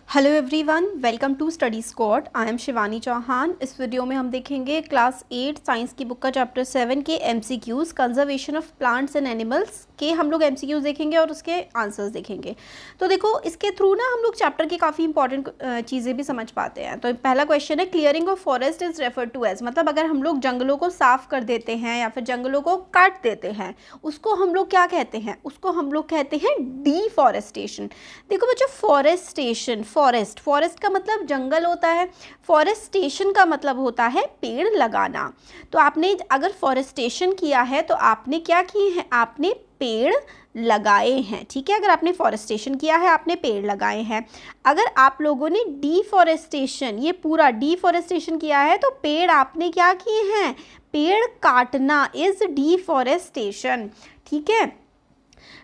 Hello everyone, welcome to study squad. I am Shivani Chauhan. इस video में हम देखेंगे क्लास 8 साइंस की बुक का चैप्टर 7 के MCQs, conservation of plants and animals के हम लोग एमसीक्यूज़ देखेंगे और उसके आंसर्स देखेंगे। तो देखो, इसके थ्रू ना हम लोग चैप्टर की काफ़ी इंपॉर्टेंट चीज़ें भी समझ पाते हैं। तो पहला क्वेश्चन है, clearing of forest is referred to as, मतलब अगर हम लोग जंगलों को साफ कर देते हैं या फिर जंगलों को काट देते हैं, उसको हम लोग क्या कहते हैं? उसको हम लोग कहते हैं डीफॉरेस्टेशन। देखो बच्चों, फॉरेस्टेशन, फॉरेस्ट का मतलब जंगल होता है, फॉरेस्टेशन का मतलब होता है पेड़ लगाना। तो आपने अगर फॉरेस्टेशन किया है तो आपने क्या किए हैं? आपने पेड़ लगाए हैं। ठीक है, अगर आपने फॉरेस्टेशन किया है आपने पेड़ लगाए हैं। अगर आप लोगों ने डीफॉरेस्टेशन, ये पूरा डीफॉरेस्टेशन किया है तो पेड़ आपने क्या किए हैं? पेड़ काटना इज डीफॉरेस्टेशन। ठीक है,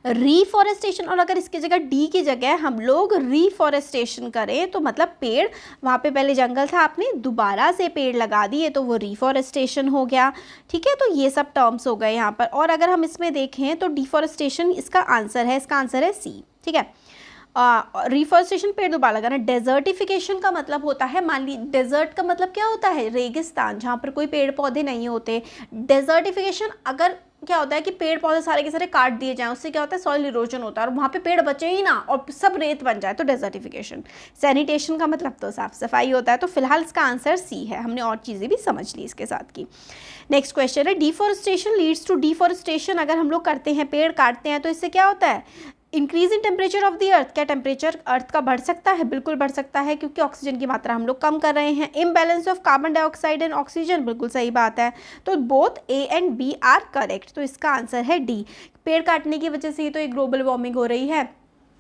रीफॉरेस्टेशन, और अगर इसकी जगह डी की जगह हम लोग रीफॉरेस्टेशन करें तो मतलब पेड़, वहाँ पे पहले जंगल था, आपने दोबारा से पेड़ लगा दिए तो वो रीफॉरेस्टेशन हो गया। ठीक है, तो ये सब टर्म्स हो गए यहाँ पर। और अगर हम इसमें देखें तो डिफॉरेस्टेशन इसका आंसर है, इसका आंसर है सी। ठीक है, रिफॉरेस्टेशन पेड़ दोबारा लगाना। डेजर्टिफिकेशन का मतलब होता है, मान ली डेजर्ट का मतलब क्या होता है? रेगिस्तान, जहाँ पर कोई पेड़ पौधे नहीं होते। डेजर्टिफिकेशन अगर क्या होता है कि पेड़ पौधे सारे के सारे काट दिए जाएं, उससे क्या होता है? सॉइल इरोजन होता है और वहाँ पे पेड़ बचे ही ना और सब रेत बन जाए, तो डेजर्टिफिकेशन। सैनिटेशन का मतलब तो साफ सफाई होता है। तो फिलहाल इसका आंसर सी है। हमने और चीज़ें भी समझ ली इसके साथ की। नेक्स्ट क्वेश्चन है, डिफॉरेस्टेशन लीड्स टू डिफॉरेस्टेशन। अगर हम लोग करते हैं, पेड़ काटते हैं, तो इससे क्या होता है? Increase in temperature of the earth. क्या टेम्परेचर अर्थ का बढ़ सकता है? बिल्कुल बढ़ सकता है, क्योंकि ऑक्सीजन की मात्रा हम लोग कम कर रहे हैं। Imbalance of carbon dioxide and oxygen, बिल्कुल सही बात है। तो both A and B are correct. तो इसका आंसर है डी। पेड़ काटने की वजह से ही तो एक ग्लोबल वार्मिंग हो रही है,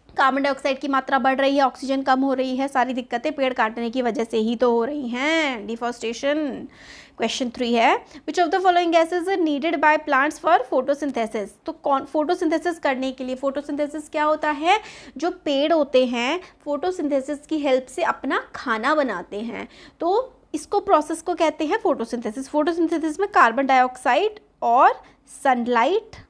कार्बन डाइऑक्साइड की मात्रा बढ़ रही है, ऑक्सीजन कम हो रही है, सारी दिक्कतें पेड़ काटने की वजह से ही तो हो रही हैं, डिफॉरेस्टेशन। क्वेश्चन 3 है, which of the following gases are needed by plants for photosynthesis. तो कौन फोटोसिंथेसिस करने के लिए, फोटोसिंथेसिस क्या होता है? जो पेड़ होते हैं फोटोसिंथेसिस की हेल्प से अपना खाना बनाते हैं, तो इसको प्रोसेस को कहते हैं फोटोसिंथेसिस। फोटोसिंथेसिस में कार्बन डाइऑक्साइड और सनलाइट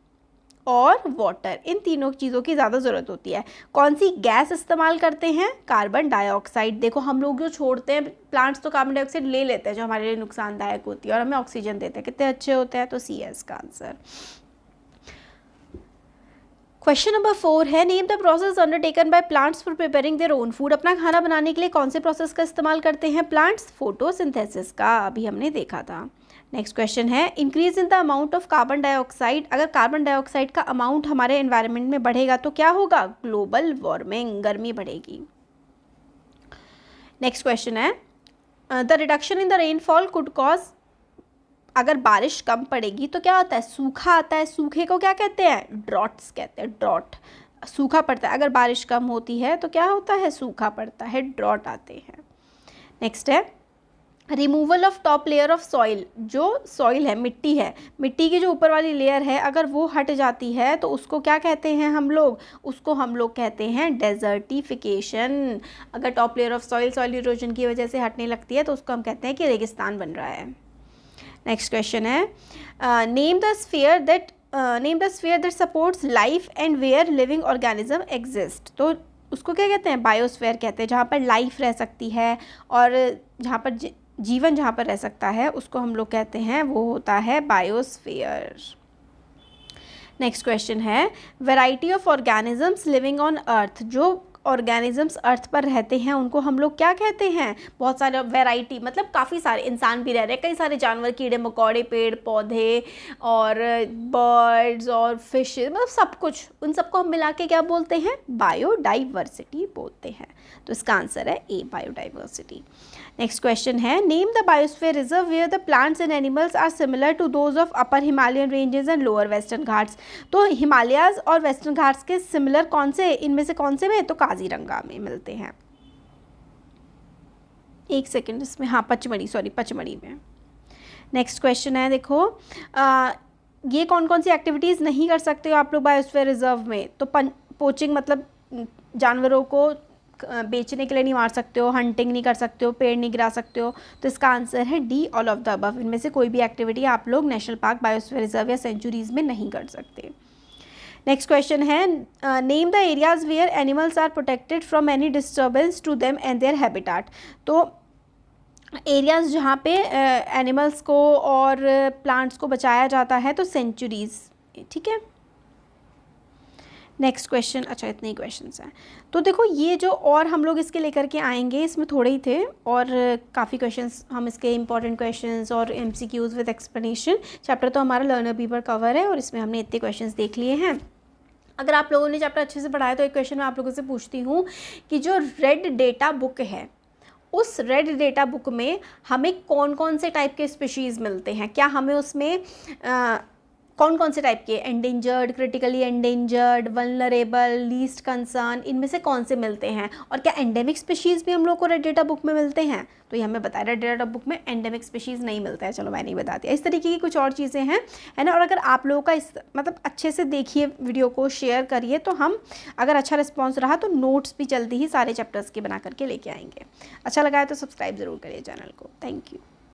और वाटर, इन तीनों चीज़ों की ज़्यादा ज़रूरत होती है। कौन सी गैस इस्तेमाल करते हैं? Carbon dioxide. देखो, हम लोग जो छोड़ते हैं, प्लांट्स तो कार्बन डाइऑक्साइड ले लेते हैं जो हमारे लिए नुकसानदायक होती है और हमें ऑक्सीजन देते हैं। कितने अच्छे होते हैं। तो सी है इसका आंसर। क्वेश्चन नंबर 4 है, name the process undertaken by plants for preparing their own food. अपना खाना बनाने के लिए कौन से प्रोसेस का इस्तेमाल करते हैं प्लांट्स? फोटोसिंथेसिस का, अभी हमने देखा था। नेक्स्ट क्वेश्चन है, increase in the amount of carbon dioxide. अगर कार्बन डाइऑक्साइड का अमाउंट हमारे एनवायरनमेंट में बढ़ेगा तो क्या होगा? ग्लोबल वार्मिंग, गर्मी बढ़ेगी। नेक्स्ट क्वेश्चन है, the reduction in the rainfall could cause. अगर बारिश कम पड़ेगी तो क्या होता है? सूखा आता है। सूखे को क्या कहते हैं? ड्रॉट्स कहते हैं। ड्रॉट, सूखा पड़ता है। अगर बारिश कम होती है तो क्या होता है? सूखा पड़ता है, ड्रॉट आते हैं। नेक्स्ट है, removal of top layer of soil. जो सॉइल है, मिट्टी है, मिट्टी की जो ऊपर वाली लेयर है, अगर वो हट जाती है तो उसको क्या कहते हैं हम लोग? उसको हम लोग कहते हैं डेजर्टिफिकेशन। अगर top layer of soil erosion की वजह से हटने लगती है तो उसको हम कहते हैं कि रेगिस्तान बन रहा है। नेक्स्ट क्वेश्चन है, name the sphere that supports life and where living organism exist. तो उसको क्या कहते हैं? बायोस्फीयर कहते हैं। जहाँ पर लाइफ रह सकती है और जहाँ पर जीवन जहाँ पर रह सकता है उसको हम लोग कहते हैं, वो होता है बायोस्फीयर। नेक्स्ट क्वेश्चन है, variety of organisms living on earth. जो ऑर्गेनिजम्स अर्थ पर रहते हैं उनको हम लोग क्या कहते हैं? बहुत सारे वैरायटी, मतलब काफ़ी सारे इंसान भी रह रहे हैं, कई सारे जानवर, कीड़े मकोड़े, पेड़ पौधे और बर्ड्स और फिशेज, मतलब सब कुछ, उन सबको हम मिला के क्या बोलते हैं? बायोडाइवर्सिटी बोलते हैं। तो इसका आंसर है ए, बायोडाइवर्सिटी। नेक्स्ट क्वेश्चन है, name the biosphere reserve where the plants and animals are similar to those of upper Himalayan ranges and lower western Ghats. तो हिमालयाज और वेस्टर्न घाट्स के सिमिलर कौन से, इनमें से कौन से में? तो काजीरंगा में मिलते हैं। एक सेकेंड, इसमें हाँ, पचमढ़ी में। नेक्स्ट क्वेश्चन है, देखो ये कौन कौन सी एक्टिविटीज़ नहीं कर सकते हो आप लोग बायोस्फीयर रिजर्व में? तो पोचिंग, मतलब जानवरों को बेचने के लिए नहीं मार सकते हो, हंटिंग नहीं कर सकते हो, पेड़ नहीं गिरा सकते हो। तो इसका आंसर है D, all of the above. इनमें से कोई भी एक्टिविटी आप लोग नेशनल पार्क, बायोस्फीयर रिजर्व या सेंचुरीज में नहीं कर सकते। नेक्स्ट क्वेश्चन है, name the areas where animals are protected from any disturbance to them and their habitat. तो एरियाज जहाँ पे एनिमल्स को और प्लांट्स को बचाया जाता है, तो सेंचुरीज, ठीक है। नेक्स्ट क्वेश्चन, अच्छा इतने ही क्वेश्चंस हैं। तो देखो ये जो और हम लोग इसके लेकर के आएंगे, इसमें थोड़े ही थे और काफ़ी क्वेश्चंस हम इसके इंपॉर्टेंट क्वेश्चंस और एमसीक्यूज़ विद एक्सप्लेनेशन, चैप्टर तो हमारा लर्नर बी पर कवर है और इसमें हमने इतने क्वेश्चंस देख लिए हैं। अगर आप लोगों ने चैप्टर अच्छे से पढ़ा है तो एक क्वेश्चन मैं आप लोगों से पूछती हूँ कि जो रेड डेटा बुक है, उस रेड डेटा बुक में हमें कौन कौन से टाइप के स्पीशीज़ मिलते हैं, क्या हमें उसमें कौन कौन से टाइप के, endangered, critically endangered, vulnerable, least concern, इनमें से कौन से मिलते हैं, और क्या एंडेमिक स्पीशीज़ भी हम लोग को रेड डेटा बुक में मिलते हैं? तो ये हमें बताया रेड डेटा बुक में एंडेमिक स्पीशीज़ नहीं मिलता है। चलो मैंने ही बता दिया। इस तरीके की कुछ और चीज़ें हैं, है ना। और अगर आप लोगों का इस मतलब अच्छे से देखिए वीडियो को, शेयर करिए, तो हम अगर अच्छा रिस्पॉन्स रहा तो नोट्स भी जल्दी ही सारे चैप्टर्स के बना करके लेके आएंगे। अच्छा लगा है तो सब्सक्राइब ज़रूर करिए चैनल को। Thank you.